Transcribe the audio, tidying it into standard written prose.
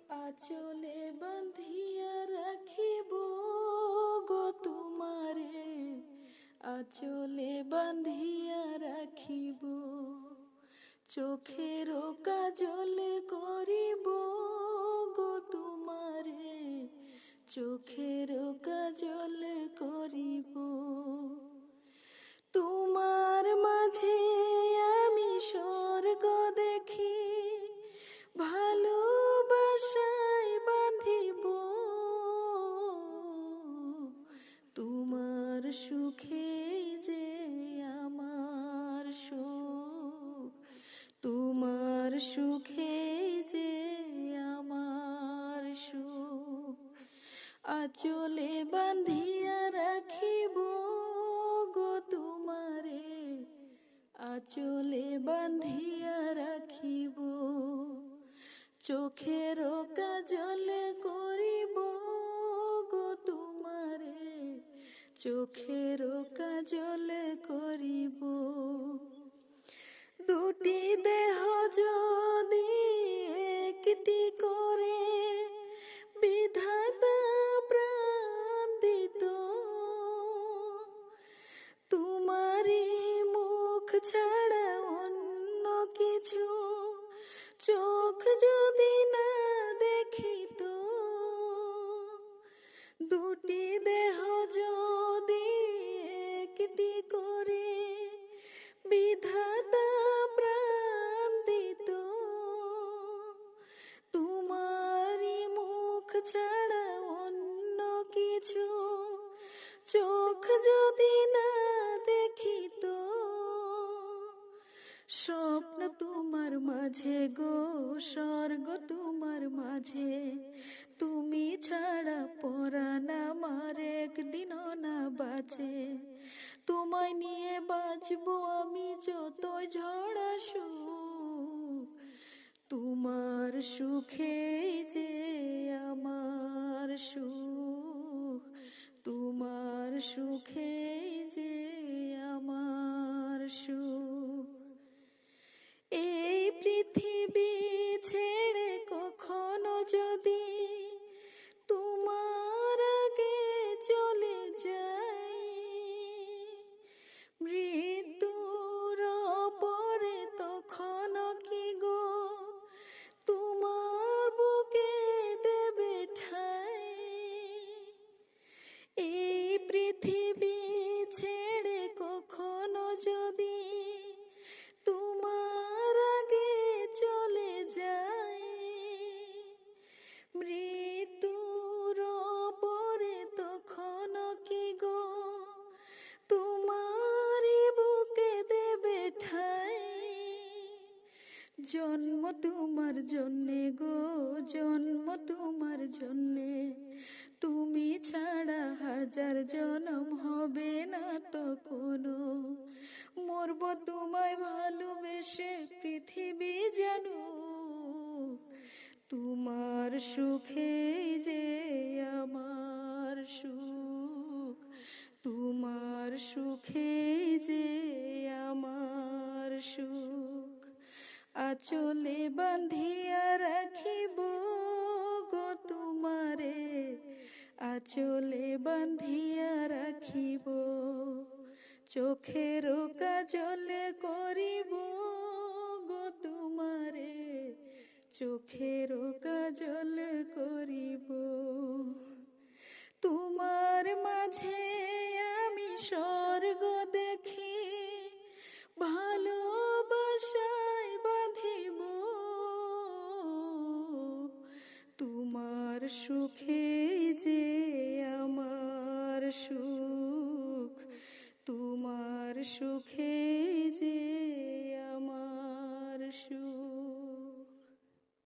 আঁচলে বাঁধিয়া রাখিব গো তোমারে, আঁচলে বাঁধিয়া রাখিব, চোখের কাজল করিব গো তোমারে, চোখের কাজল করিব। তোমার মাঝে আমি স্বর্গ দেখি, ভালোবাসায় বাঁধিব, তোমার সুখে যে আমার সুখ, তোমার সুখে যে আমার সুখ। আঁচলে বাঁধিয়া রাখিব গো তোমারে, আঁচলে বাঁধিয়া রাখিব, চোখের কাজল করিব গো তোমারে, চোখের কাজল করিব। দুটি দেহ যদি একটি করে বিধাতা প্রাণ দিত, তোমারই মুখ ছাড়া অন্য কিছু চোখ যদি না দেখিত, দুটি দেহ যদি একটি করে বিধাতা প্রাণ দিত, তোমারই মুখ ছাড়া অন্য কিছু চোখ যদি না দেখিত, স্বপ্ন তোমার মাঝে গো স্বর্গ তোমার মাঝে, তুমি ছাড়া পরাণ আমার একদিনও না বাঁচে। তোমায় নিয়ে বাঁচবো আমি যত ঝড় আসুক, তোমার সুখে যে আমার সুখ, তোমার সুখে যে আমার সুখ। এই পৃথিবী ছেড়ে কখনো যদি তোমার আগে চলে যাই, মৃত্যুর পরে তখন কি গো তোমার বুকে দেবে ঠাই। এই পৃথিবী ছেড়ে কখনো যদি তোমার আগে চলে যাই, মৃত্যুর পরে তখন কি গো তোমারই বুকে দেবে ঠাই। জন্ম তোমার জন্যে গো জন্ম তোমার জন্যে, তুমি ছাড়া হাজার জনম হবে না তো কোনো, মরব তোমায় ভালোবেসে পৃথিবী জানুক, তোমার সুখে যে আমার সুখ, তোমার সুখে যে আমার সুখ। আঁচলে বাঁধিয়া রাখিব গো তোমারে, আঁচলে বাঁধিয়া রাখিব, চোখের কাজল করিব গো তোমারে, চোখের কাজল করিব। তোমার মাঝে আমি স্বর্গ দেখি, ভালোবাসায় বাঁধিব, তোমার সুখে যে আমার সুখ, তোমার সুখে যে আমার সুখ।